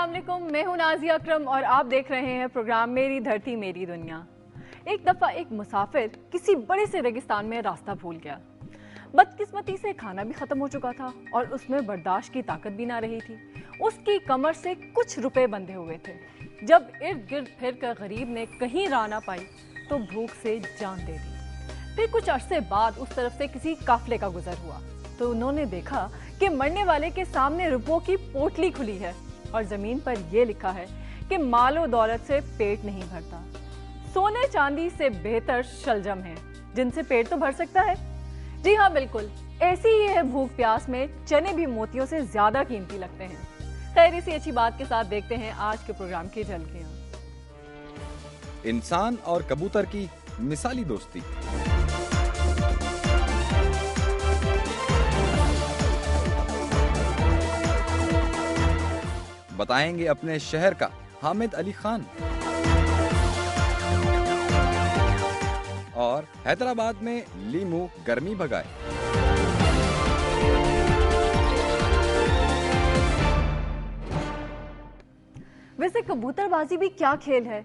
अस्सलाम वालेकुम, मैं हूं नाज़िया अकरम और आप देख रहे हैं प्रोग्राम मेरी धरती मेरी दुनिया। एक दफ़ा एक मुसाफिर किसी बड़े से रेगिस्तान में रास्ता भूल गया। बदकिस्मती से खाना भी ख़त्म हो चुका था और उसमें बर्दाश्त की ताकत भी ना रही थी। उसकी कमर से कुछ रुपए बंधे हुए थे। जब इर्द गिर्द फिर कर गरीब ने कहीं राह ना पाई तो भूख से जान दे दी। फिर कुछ अरसे बाद उस तरफ से किसी काफिले का गुजर हुआ तो उन्होंने देखा कि मरने वाले के सामने रुपयों की पोटली खुली है और जमीन पर यह लिखा है कि मालो दौलत से पेट नहीं भरता, सोने चांदी से बेहतर शलजम है जिनसे पेट तो भर सकता है। जी हाँ, बिल्कुल ऐसी ही है भूख प्यास में चने भी मोतियों से ज्यादा कीमती लगते हैं। खैर, इसी अच्छी बात के साथ देखते हैं आज के प्रोग्राम की झलकियां। इंसान और कबूतर की मिसाली दोस्ती। बताएंगे अपने शहर का हामिद अली खान। और हैदराबाद में लीमू गर्मी भगाए। वैसे कबूतरबाजी भी क्या खेल है।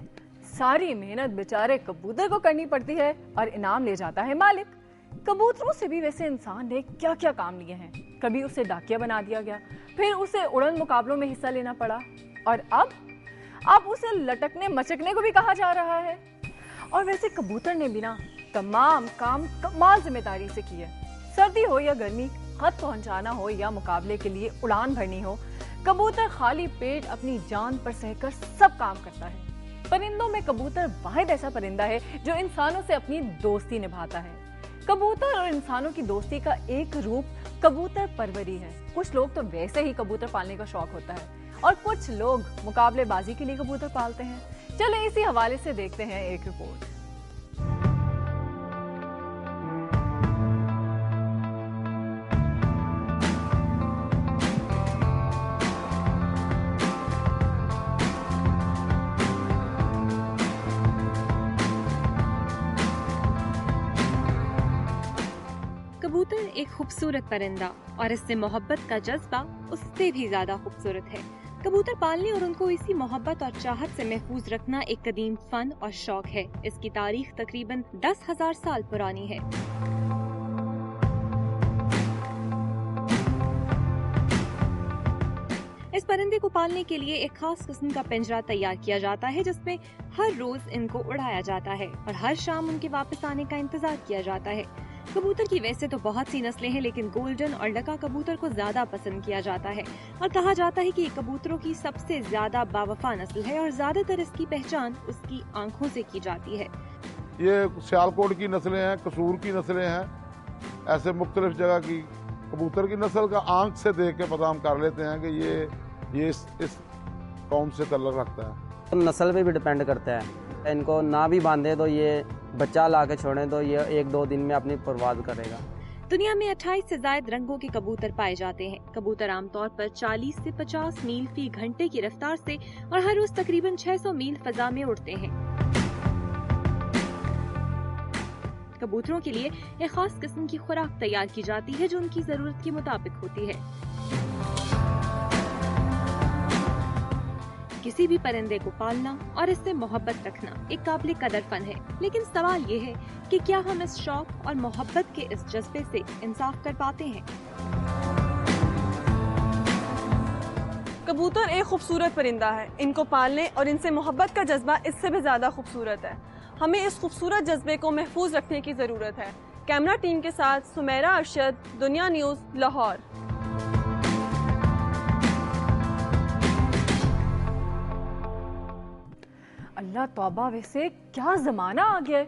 सारी मेहनत बेचारे कबूतर को करनी पड़ती है और इनाम ले जाता है मालिक। कबूतरों से भी वैसे इंसान ने क्या क्या काम लिए हैं। कभी उसे डाकिया बना दिया गया, फिर उसे उड़न मुकाबलों में हिस्सा लेना पड़ा और अब उसे लटकने मचकने को भी कहा जा रहा है। और वैसे कबूतर ने भी ना तमाम काम कमाल जिम्मेदारी से किए। सर्दी हो या गर्मी, खत पहुंचाना हो या मुकाबले के लिए उड़ान भरनी हो, कबूतर खाली पेट अपनी जान पर सहकर सब काम करता है। परिंदों में कबूतर वाहिद ऐसा परिंदा है जो इंसानों से अपनी दोस्ती निभाता है। कबूतर और इंसानों की दोस्ती का एक रूप कबूतर परवरी है। कुछ लोग तो वैसे ही कबूतर पालने का शौक होता है और कुछ लोग मुकाबलेबाजी के लिए कबूतर पालते हैं। चले इसी हवाले से देखते हैं एक रिपोर्ट। कबूतर एक खूबसूरत परिंदा और इससे मोहब्बत का जज्बा उससे भी ज्यादा खूबसूरत है। कबूतर पालने और उनको इसी मोहब्बत और चाहत से महफूज रखना एक कदीम फन और शौक है। इसकी तारीख तकरीबन 10,000 साल पुरानी है। इस परिंदे को पालने के लिए एक खास किस्म का पिंजरा तैयार किया जाता है जिसमें हर रोज इनको उड़ाया जाता है और हर शाम उनके वापस आने का इंतजार किया जाता है। कबूतर की वैसे तो बहुत सी नस्लें हैं, लेकिन गोल्डन और डका कबूतर को ज्यादा पसंद किया जाता है और कहा जाता है कि ये कबूतरों की सबसे ज्यादा बावफा नस्ल है और ज्यादातर इसकी पहचान उसकी आंखों से की जाती है। ये सियालकोट की नस्लें हैं, कसूर की नस्लें हैं, ऐसे मुख्तलिफ जगह की कबूतर की नस्ल का आंख से देख के पता हम कर लेते हैं कि ये इस कौम से ताल्लुक रखता है। तो नस्ल पे भी डिपेंड करता है। इनको ना भी बांधे तो ये बच्चा ला के छोड़े तो ये 1-2 दिन में अपनी परवाज़ करेगा। दुनिया में 28 से ज्यादा रंगों के कबूतर पाए जाते हैं। कबूतर आमतौर पर 40 से 50 मील फी घंटे की रफ्तार से और हर रोज तकरीबन 600 मील फजा में उड़ते हैं। कबूतरों के लिए एक खास किस्म की खुराक तैयार की जाती है जो उनकी जरूरत के मुताबिक होती है। किसी भी परिंदे को पालना और इससे मोहब्बत रखना एक काबिल कदर फन है, लेकिन सवाल ये है कि क्या हम इस शौक और मोहब्बत के इस जज्बे से इंसाफ कर पाते हैं? कबूतर एक खूबसूरत परिंदा है। इनको पालने और इनसे मोहब्बत का जज्बा इससे भी ज्यादा खूबसूरत है। हमें इस खूबसूरत जज्बे को महफूज रखने की जरूरत है। कैमरा टीम के साथ सुमेरा अरशद, दुनिया न्यूज, लाहौर। अल्लाह तौबा, वैसे क्या जमाना आ गया है।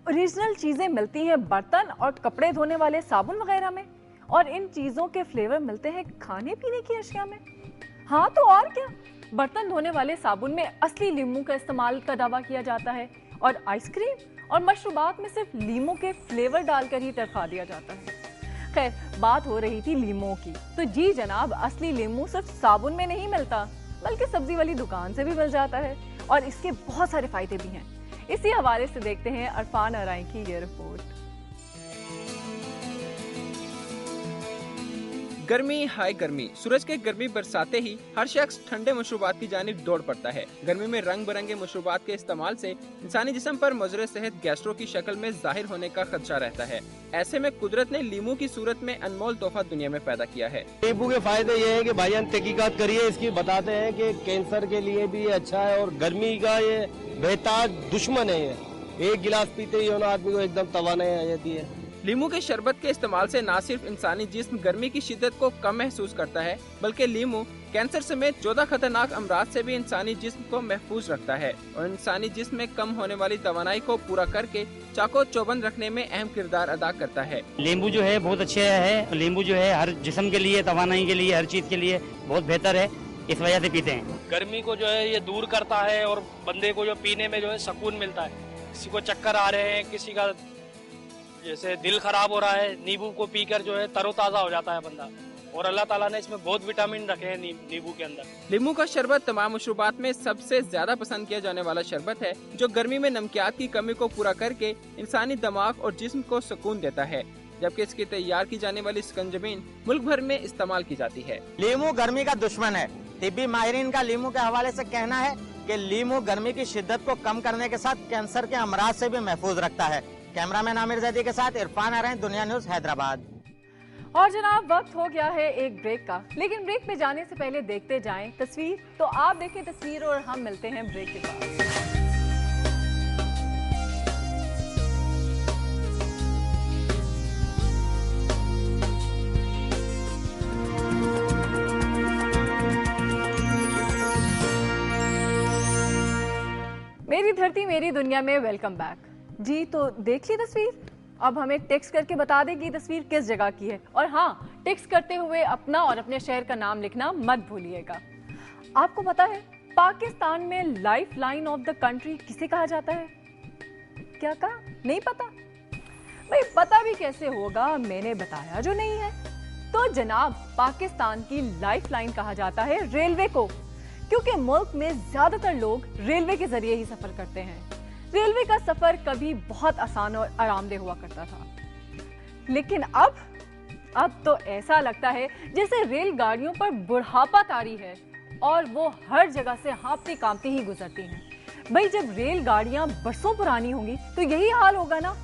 ओरिजिनल चीजें मिलती हैं बर्तन और कपड़े धोने वाले साबुन वगैरह में, और इन चीजों के फ्लेवर मिलते हैं खाने पीने की अशिया में। हाँ तो और क्या, बर्तन धोने वाले साबुन में असली लीमू का इस्तेमाल का दावा किया जाता है और आइसक्रीम और मशरूबात में सिर्फ लीमू के फ्लेवर डालकर ही टरखा दिया जाता है। खैर, बात हो रही थी लीमू की, तो जी जनाब, असली लीमू सिर्फ साबुन में नहीं मिलता बल्कि सब्जी वाली दुकान से भी मिल जाता है और इसके बहुत सारे फायदे भी हैं। इसी हवाले से देखते हैं अरफान अराई की ये रिपोर्ट। गर्मी हाय गर्मी, सूरज के गर्मी बरसाते ही हर शख्स ठंडे मशरूबात की जानिब दौड़ पड़ता है। गर्मी में रंग बिरंगे मशरूबात के इस्तेमाल से इंसानी जिस्म पर मुज़र सेहत गैस्ट्रो की शक्ल में जाहिर होने का खदशा रहता है। ऐसे में कुदरत ने लीमू की सूरत में अनमोल तोहफा दुनिया में पैदा किया है। नींबू के फायदे ये है कि भाईजान तहकीकात करिए, इसकी बताते हैं कि कैंसर के लिए भी अच्छा है और गर्मी का ये बेहतर दुश्मन है। ये एक गिलास पीते ही आदमी को एकदम तवानाई आ जाती है। लीमू के शरबत के इस्तेमाल से न सिर्फ इंसानी जिस्म गर्मी की शिद्दत को कम महसूस करता है, बल्कि लीमू कैंसर समेत 14 खतरनाक अमराज से भी इंसानी जिस्म को महफूज रखता है और इंसानी जिस्म में कम होने वाली तवानाई को पूरा करके चाको चौबंद रखने में अहम किरदार अदा करता है। नींबू जो है बहुत अच्छे है। नींबू जो है हर जिस्म के लिए, तवानाई के लिए, हर चीज के लिए बहुत बेहतर है, इस वजह से पीते हैं। गर्मी को जो है ये दूर करता है और बंदे को जो पीने में जो है सुकून मिलता है। किसी को चक्कर आ रहे हैं, किसी का जैसे दिल खराब हो रहा है, नींबू को पीकर जो है तरोताजा हो जाता है बंदा। और अल्लाह ताला ने इसमें बहुत विटामिन रखे हैं नींबू के अंदर। लीमू का शरबत तमाम मशरूबात में सबसे ज्यादा पसंद किया जाने वाला शरबत है, जो गर्मी में नमकियात की कमी को पूरा करके इंसानी दिमाग और जिस्म को सुकून देता है, जबकि इसकी तैयार की जाने वाली स्कंजबीन मुल्क भर में इस्तेमाल की जाती है। लीमू गर्मी का दुश्मन है। तिब्बी माहिरीन का लीमू के हवाले से कहना है कि लीमू गर्मी की शिद्दत को कम करने के साथ कैंसर के अमराज से भी महफूज रखता है। कैमरामैन आमिर जैदी के साथ इरफान आरैन, दुनिया न्यूज, हैदराबाद। और जनाब वक्त हो गया है एक ब्रेक का, लेकिन ब्रेक पे जाने से पहले देखते जाएं तस्वीर। तो आप देखें तस्वीर और हम मिलते हैं ब्रेक के बाद। मेरी धरती मेरी दुनिया में वेलकम बैक जी। तो देख ली तस्वीर, अब हमें टेक्स्ट करके बता दें कि तस्वीर किस जगह की है। और हाँ, टेक्स्ट करते हुए अपना और अपने शहर का नाम लिखना मत भूलिएगा। आपको पता है पाकिस्तान में life line of the country किसे कहा जाता है? क्या कहा? नहीं पता? भाई पता भी कैसे होगा, मैंने बताया जो नहीं है। तो जनाब पाकिस्तान की लाइफ लाइन कहा जाता है रेलवे को, क्योंकि मुल्क में ज्यादातर लोग रेलवे के जरिए ही सफर करते हैं। रेलवे का सफर कभी बहुत आसान और आरामदेह हुआ करता था, लेकिन अब तो ऐसा लगता है जैसे रेलगाड़ियों पर बुढ़ापा तारी है और वो हर जगह से हाँफती कांपती ही गुजरती हैं। भाई जब रेलगाड़ियां बरसों पुरानी होंगी तो यही हाल होगा ना।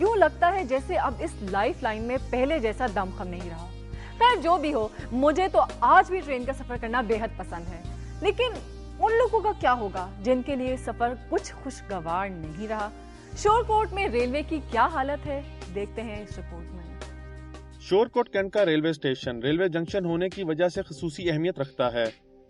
यूं लगता है जैसे अब इस लाइफ लाइन में पहले जैसा दमखम नहीं रहा। खैर जो भी हो, मुझे तो आज भी ट्रेन का सफर करना बेहद पसंद है, लेकिन उन लोगों का क्या होगा जिनके लिए सफर कुछ खुशगवार नहीं रहा। शोरकोट में रेलवे की क्या हालत है, देखते हैं इस रिपोर्ट में। शोरकोट कैंट का रेलवे स्टेशन रेलवे जंक्शन होने की वजह से खसूसी अहमियत रखता है।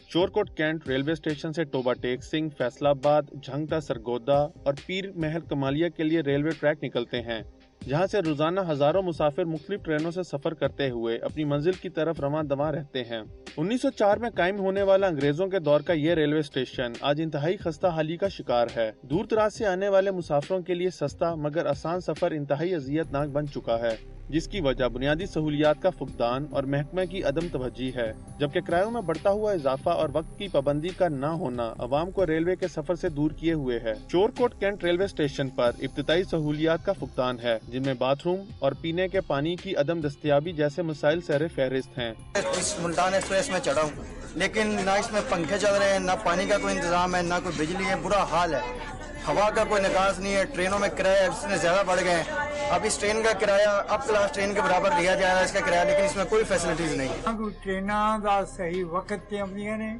शोरकोट कैंट रेलवे स्टेशन से टोबा टेक सिंह, फैसलाबाद, झंगटा, सरगोदा और पीर महल कमालिया के लिए रेलवे ट्रैक निकलते हैं, जहां से रोजाना हजारों मुसाफिर मुख्तलिफ ट्रेनों से सफर करते हुए अपनी मंजिल की तरफ रवां दवां रहते हैं। 1904 में कायम होने वाला अंग्रेजों के दौर का ये रेलवे स्टेशन आज इंतहाई खस्ता हाली का शिकार है। दूर दराज से आने वाले मुसाफिरों के लिए सस्ता मगर आसान सफर इंतहाई अजियतनाक बन चुका है, जिसकी वजह बुनियादी सहूलियात का फुकदान और महकमे की अदम तवज्जी है, जबकि किरायों में बढ़ता हुआ इजाफा और वक्त की पाबंदी का न होना अवाम को रेलवे के सफर से दूर किए हुए है। शोरकोट कैंट रेलवे स्टेशन पर इब्तिदाई सहूलियात का फुकदान है, जिनमें बाथरूम और पीने के पानी की अदम दस्तयाबी जैसे मसाइल सर फहरिस्त हैं। इस मुल्तान एक्सप्रेस में चढ़ा हूँ, लेकिन न इसमें पंखे चल रहे हैं, न पानी का कोई इंतजाम है, न कोई बिजली है, बुरा हाल है। हवा का कोई निकास नहीं है। ट्रेनों में किराए इसमें ज्यादा बढ़ गए हैं। अब इस ट्रेन का किराया अब क्लास ट्रेन के बराबर लिया जा रहा है इसका किराया, लेकिन इसमें कोई फैसिलिटीज नहीं है। ट्रेन का सही वक्त ते आਉਂਦੀਆਂ ਨੇ,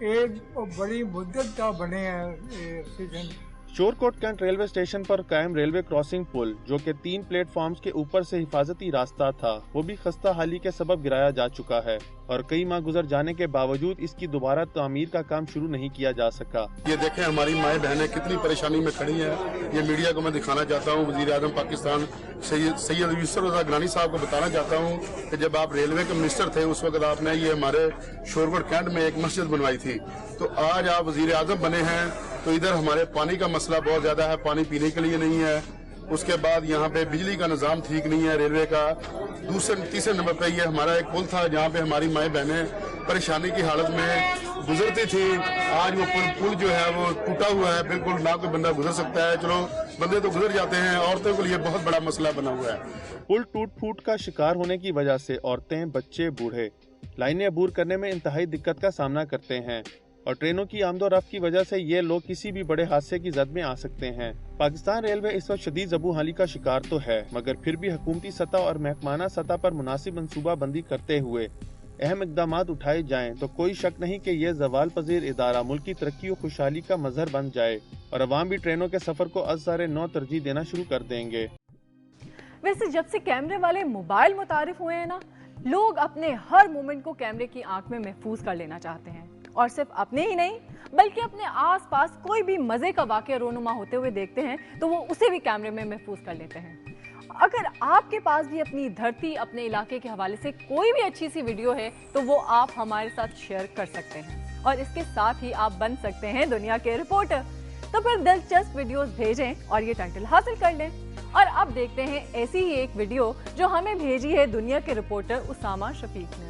एक बड़ी मुद्दत का बने हैं। शोरकोट कैंट रेलवे स्टेशन पर कायम रेलवे क्रॉसिंग पुल, जो कि 3 प्लेटफॉर्म्स के ऊपर से हिफाजती रास्ता था, वो भी खस्ता हाली के सबब गिराया जा चुका है और कई माह गुजर जाने के बावजूद इसकी दोबारा तामीर का काम शुरू नहीं किया जा सका। ये देखें हमारी माएँ बहनें कितनी परेशानी में खड़ी हैं। ये मीडिया को मैं दिखाना चाहता हूँ। वज़ीर आज़म पाकिस्तान सैयद यूसुफ रज़ा गिलानी साहब को बताना चाहता हूँ कि जब आप रेलवे के मिनिस्टर थे उस वक्त आपने ये हमारे शोरकोट कैंट में एक मस्जिद बनवाई थी। तो आज आप वज़ीर आज़म बने हैं तो इधर हमारे पानी का मसला बहुत ज्यादा है, पानी पीने के लिए नहीं है उसके बाद यहाँ पे बिजली का निज़ाम ठीक नहीं है रेलवे का। तीसरे नंबर पे ये हमारा एक पुल था जहाँ पे हमारी माएँ बहनें परेशानी की हालत में गुजरती थी। आज वो पुल जो है वो टूटा हुआ है, बिल्कुल ना कोई बंदा गुजर सकता है। चलो बंदे तो गुजर जाते हैं, औरतों के लिए बहुत बड़ा मसला बना हुआ है। पुल टूट फूट का शिकार होने की वजह से औरतें, बच्चे, बूढ़े लाइनें अबूर करने में इंतहाई दिक्कत का सामना करते हैं और ट्रेनों की आमदोरफ्त की वजह से ये लोग किसी भी बड़े हादसे की जद में आ सकते हैं। पाकिस्तान रेलवे इस वक्त शदीद ज़बूहाली का शिकार तो है, मगर फिर भी हुकूमती सतह और महकमाना सतह पर मुनासिब मनसूबा बंदी करते हुए अहम इक़दामात उठाए जाएं तो कोई शक नहीं कि यह ज़वाल पजीर इदारा मुल्क की तरक्की और खुशहाली का मजहर बन जाए और अवाम भी ट्रेनों के सफर को अज़सारे नौ तरजीह देना शुरू कर देंगे। वैसे जब से कैमरे वाले मोबाइल मुतारिफ हुए हैं ना, लोग अपने हर मोमेंट को कैमरे की आंख में महफूज कर लेना चाहते हैं और सिर्फ अपने ही नहीं बल्कि अपने आसपास कोई भी मजे का वाकया रोनुमा होते हुए देखते हैं तो वो उसे भी कैमरे में महफूज कर लेते हैं। अगर आपके पास भी अपनी धरती, अपने इलाके के हवाले से कोई भी अच्छी सी वीडियो है तो वो आप हमारे साथ शेयर कर सकते हैं और इसके साथ ही आप बन सकते हैं दुनिया के रिपोर्टर। तो फिर दिलचस्प वीडियोस भेजें और ये टाइटल हासिल कर लें। और अब देखते हैं ऐसी ही एक वीडियो जो हमें भेजी है दुनिया के रिपोर्टर उसामा शफीक ने।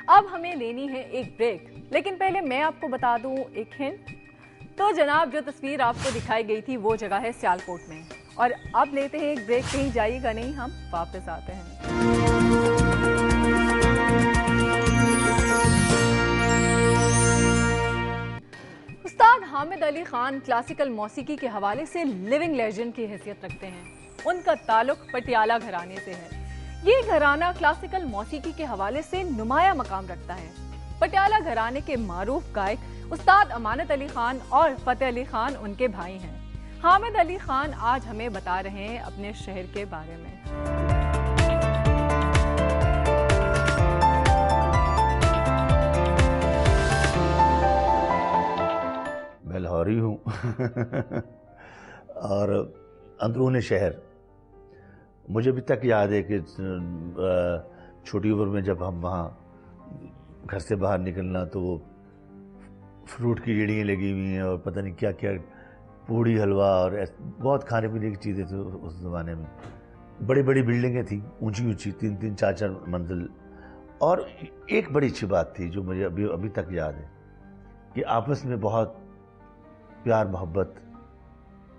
अब हमें लेनी है एक ब्रेक, लेकिन पहले मैं आपको बता दूं एक हिंट। तो जनाब, जो तस्वीर आपको दिखाई गई थी वो जगह है सियालकोट में। और अब लेते हैं एक ब्रेक, कहीं जाइएगा नहीं, हम वापस आते हैं। उस्ताद हामिद अली खान क्लासिकल मौसीकी के हवाले से लिविंग लेजेंड की हैसियत रखते हैं। उनका ताल्लुक पटियाला घराने से है। ये घराना क्लासिकल मौसीकी के हवाले से नुमाया मकाम रखता है। पटियाला घराने के मारूफ गायक उस्ताद अमानत अली खान और फतेह अली खान उनके भाई हैं। हामिद अली खान आज हमें बता रहे हैं अपने शहर के बारे में। मैं लाहौरी हूँ और अंदरूनी शहर मुझे अभी तक याद है कि छोटी उम्र में जब हम वहाँ घर से बाहर निकलना तो वो फ्रूट की रेड़ियाँ लगी हुई हैं और पता नहीं क्या क्या, पूड़ी, हलवा और बहुत खाने पीने की चीज़ें थी उस ज़माने में। बड़ी बड़ी बिल्डिंगें थी, ऊंची ऊंची, 3-3, 4-4 मंजिल। और एक बड़ी अच्छी बात थी जो मुझे अभी तक याद है कि आपस में बहुत प्यार मोहब्बत,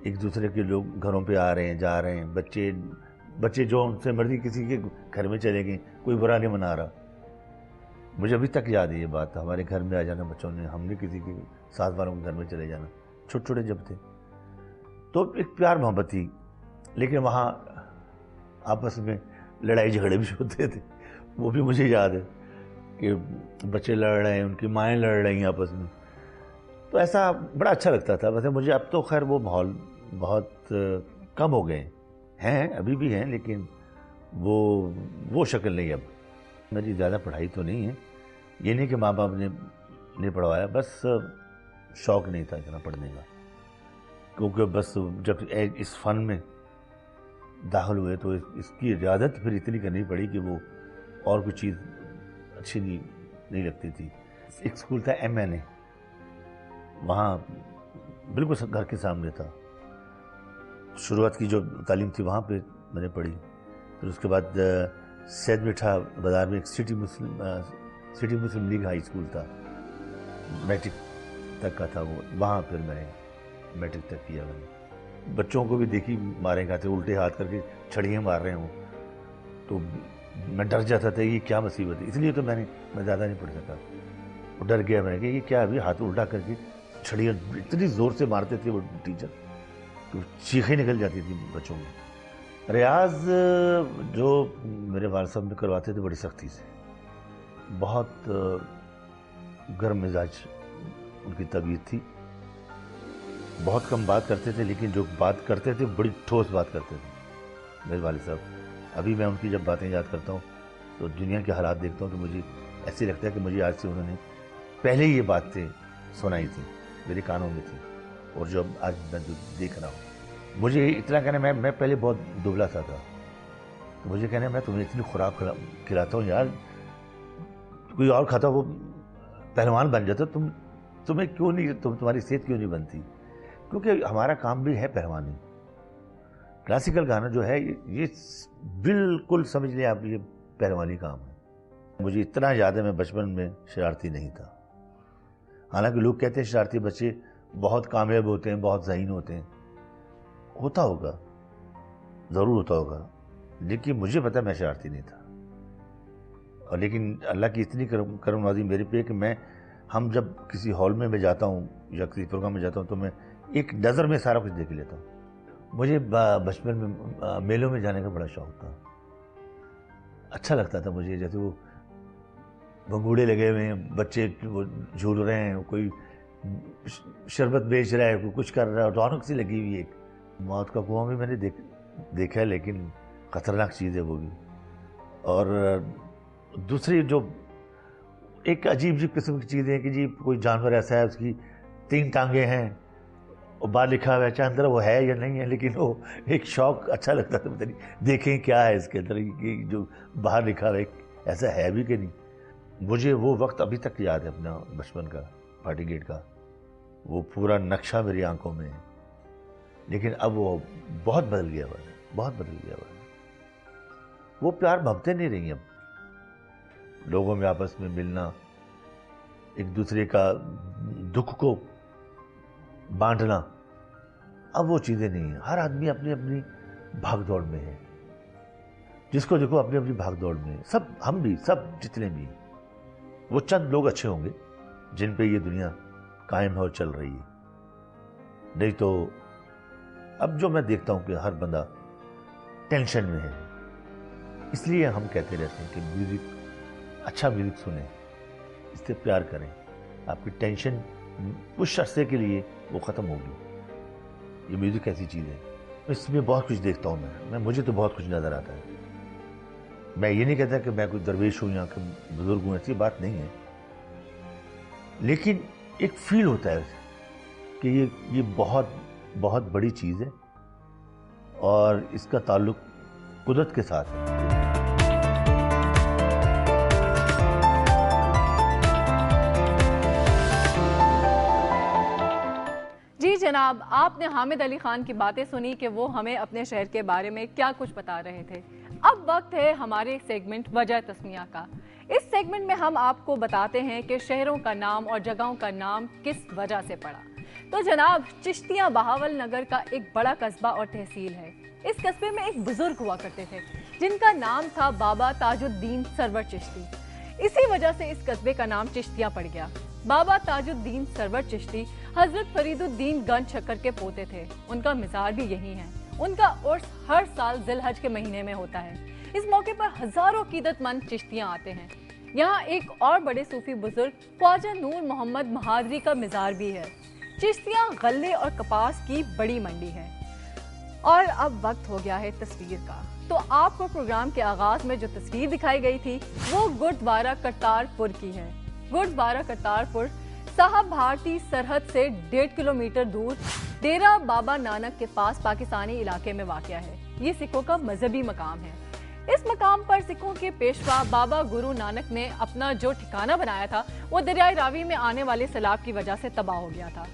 एक दूसरे के लोग घरों पे आ रहे हैं, जा रहे हैं, बच्चे जो उनसे मर्जी किसी के घर में चले गए, कोई बुरा नहीं मना रहा। मुझे अभी तक याद है ये बात, हमारे घर में आ जाना बच्चों ने, हमने किसी के साथ वालों के घर में चले जाना, छोटे छोटे जब थे तो एक प्यार मोहब्बत थी। लेकिन वहाँ आपस में लड़ाई झगड़े भी होते थे, वो भी मुझे याद है कि बच्चे लड़ रहे हैं, उनकी माएँ लड़ रही हैं आपस में, तो ऐसा बड़ा अच्छा लगता था। वैसे मुझे अब तो खैर वो माहौल बहुत कम हो गए हैं, अभी भी हैं, लेकिन वो शक्ल नहीं। अब मेरी ज़्यादा पढ़ाई तो नहीं है, ये नहीं कि माँ बाप ने नहीं पढ़वाया, बस शौक़ नहीं था इतना पढ़ने का, क्योंकि बस जब इस फ़न में दाखिल हुए तो इसकी इजाज़त फिर इतनी करनी पड़ी कि वो और कोई चीज़ अच्छी नहीं लगती थी। एक स्कूल था MNA, वहाँ बिल्कुल घर के सामने था। शुरुआत की जो तालीम थी वहाँ पे मैंने पढ़ी। फिर उसके बाद सैयद मिठा बाज़ार में एक सिटी मुस्लिम लीग हाई स्कूल था, मैट्रिक तक का था वो, वहाँ फिर मैंने मैट्रिक तक किया। मैंने बच्चों को भी देखी मारे खाते, उल्टे हाथ करके छड़ियाँ मार रहे हों, तो मैं डर जाता था ये क्या मुसीबत है, इसलिए तो मैं ज़्यादा नहीं पढ़ सका। डर गया मैंने कि ये क्या, अभी हाथ उल्टा करके छड़ियाँ इतनी ज़ोर से मारते थे वो टीचर, तो चीखें निकल जाती थी बच्चों में। रियाज जो मेरे वालिद साहब में करवाते थे बड़ी सख्ती से, बहुत गर्म मिजाज उनकी तबीयत थी, बहुत कम बात करते थे, लेकिन जो बात करते थे बड़ी ठोस बात करते थे मेरे वालिद साहब। अभी मैं उनकी जब बातें याद करता हूँ तो दुनिया के हालात देखता हूँ तो मुझे ऐसे लगता है कि मुझे आज से उन्होंने पहले ही ये बातें सुनाई थी, मेरे कानों में थी। اور جو آج میں دیکھ رہا ہوں. مجھے اتنا کہنا میں پہلے بہت دبلا سا تھا, تو مجھے کہنا میں تمہیں اتنی خوراک کھلاتا ہوں یار, کوئی اور کھاتا وہ پہلوان بن جاتا, تمہیں کیوں نہیں, تمہاری صحت کیوں نہیں بنتی؟ کیونکہ ہمارا کام بھی ہے پہلوانی. کلاسیکل گانا جو ہے یہ بالکل سمجھ لیں آپ, یہ پہلوانی کام ہے. مجھے اتنا یاد ہے میں بچپن میں شرارتی نہیں تھا. حالانکہ لوگ کہتے ہیں شرارتی بچے بہت کامیاب ہوتے ہیں, بہت ذہین ہوتے ہیں. ہوتا ہوگا, ضرور ہوتا ہوگا, لیکن مجھے پتا میں شرارتی نہیں تھا. اور لیکن اللہ کی اتنی کرم نوازی میرے پہ کہ ہم جب کسی ہال میں جاتا ہوں یا کسی پروگرام میں جاتا ہوں تو میں ایک نظر میں سارا کچھ دیکھ لیتا ہوں. مجھے بچپن میں میلوں میں جانے کا بڑا شوق تھا. اچھا لگتا تھا مجھے, جیسے وہ بھنگوڑے لگے ہوئے ہیں, بچے وہ جھول رہے ہیں, کوئی شربت بیچ رہا ہے, کوئی کچھ کر رہا ہے, رونق سی لگی ہوئی ہے. موت کا کنواں بھی میں نے دیکھا ہے, لیکن خطرناک چیز ہے وہ بھی. اور دوسری جو ایک عجیب قسم کی چیزیں ہیں کہ جی کوئی جانور ایسا ہے اس کی 3 ٹانگیں ہیں, اور باہر لکھا ہوا ہے, چاہے اندر وہ ہے یا نہیں ہے, لیکن وہ ایک شوق اچھا لگتا تھا. پتہ نہیں دیکھیں کیا ہے اس کے اندر, جو باہر لکھا ہوا ہے ایسا ہے بھی کہ نہیں. مجھے وہ وقت ابھی تک یاد ہے اپنا بچپن کا, پارٹی گیٹ کا. وہ پورا نقشہ میری آنکھوں میں ہے, لیکن اب وہ بہت بدل گیا ہوا ہے, بہت بدل گیا ہوا ہے. وہ پیار محبتیں نہیں رہی اب. لوگوں میں آپس میں ملنا, ایک دوسرے کا دکھ کو بانٹنا, اب وہ چیزیں نہیں ہیں. ہر آدمی اپنی اپنی بھاگ دوڑ میں ہے, جس کو دیکھو اپنی اپنی بھاگ دوڑ میں ہے. سب, ہم بھی, سب جتنے بھی, وہ چند لوگ اچھے ہوں گے جن پہ یہ دنیا قائم ہے اور چل رہی ہے. نہیں تو اب جو میں دیکھتا ہوں کہ ہر بندہ ٹینشن میں ہے. اس لیے ہم کہتے رہتے ہیں کہ میوزک, اچھا میوزک سنیں, اس سے پیار کریں. آپ کی ٹینشن کچھ عرصے کے لیے وہ ختم ہوگی. یہ میوزک ایسی چیز ہے, اس میں بہت کچھ دیکھتا ہوں میں, مجھے تو بہت کچھ نظر آتا ہے. میں یہ نہیں کہتا کہ میں کوئی درویش ہوں یا کہ بزرگ ہوں, ایسی بات نہیں ہے, لیکن ایک فیل ہوتا ہے کہ یہ بہت بہت بڑی چیز ہے اور اس کا تعلق قدرت کے ساتھ ہے. جی جناب, آپ نے حامد علی خان کی باتیں سنی کہ وہ ہمیں اپنے شہر کے بارے میں کیا کچھ بتا رہے تھے. اب وقت ہے ہمارے سیگمنٹ وجہ تسمیہ کا. اس سیگمنٹ میں ہم آپ کو بتاتے ہیں کہ شہروں کا نام اور جگہوں کا نام کس وجہ سے پڑا. تو جناب, چشتیاں بہاول نگر کا ایک بڑا قصبہ اور تحصیل ہے. اس قصبے میں ایک بزرگ ہوا کرتے تھے جن کا نام تھا بابا تاج الدین سرور چشتی. اسی وجہ سے اس قصبے کا نام چشتیاں پڑ گیا. بابا تاج الدین سرور چشتی حضرت فرید الدین گنج شکر کے پوتے تھے. ان کا مزار بھی یہی ہے. ان کا عرس ہر سال ذی الحج کے مہینے میں ہوتا ہے. اس موقع پر ہزاروں عقیدت مند چشتیاں آتے ہیں. یہاں ایک اور بڑے صوفی بزرگ خواجہ نور محمد مہادری کا مزار بھی ہے. چشتیاں غلے اور کپاس کی بڑی منڈی ہے. اور اب وقت ہو گیا ہے تصویر کا. تو آپ کو پروگرام کے آغاز میں جو تصویر دکھائی گئی تھی وہ گردوارہ کرتار پور کی ہے. گردوارہ کرتار پور صاحب بھارتی سرحد سے 1.5 کلومیٹر دور ڈیرہ بابا نانک کے پاس پاکستانی علاقے میں واقع ہے. یہ سکھوں کا مذہبی مقام ہے. اس مقام پر سکھوں کے پیشوا بابا گرو نانک نے اپنا جو ٹھکانہ بنایا تھا وہ دریائے راوی میں آنے والے سیلاب کی وجہ سے تباہ ہو گیا تھا.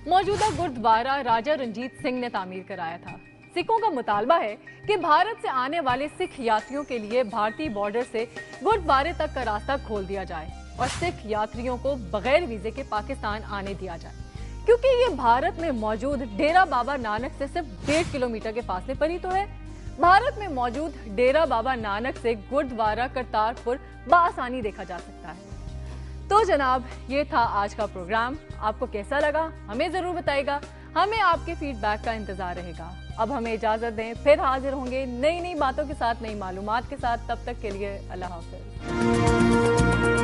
موجودہ گردوارہ راجہ رنجیت سنگھ نے تعمیر کرایا تھا. سکھوں کا مطالبہ ہے کہ بھارت سے آنے والے سکھ یاتریوں کے لیے بھارتی بارڈر سے گردوارے تک کا راستہ کھول دیا جائے اور سکھ یاتریوں کو بغیر ویزے کے پاکستان آنے دیا جائے, کیونکہ یہ بھارت میں موجود ڈیرہ بابا نانک سے صرف 1.5 کلومیٹر کے فاصلے پر ہی تو ہے. بھارت میں موجود ڈیرہ بابا نانک سے گردوارہ کرتار پور بآسانی دیکھا جا سکتا ہے. تو جناب, یہ تھا آج کا پروگرام. آپ کو کیسا لگا ہمیں ضرور بتائیے گا. ہمیں آپ کے فیڈ بیک کا انتظار رہے گا. اب ہمیں اجازت دیں, پھر حاضر ہوں گے نئی باتوں کے ساتھ, نئی معلومات کے ساتھ. تب تک کے لیے اللہ حافظ.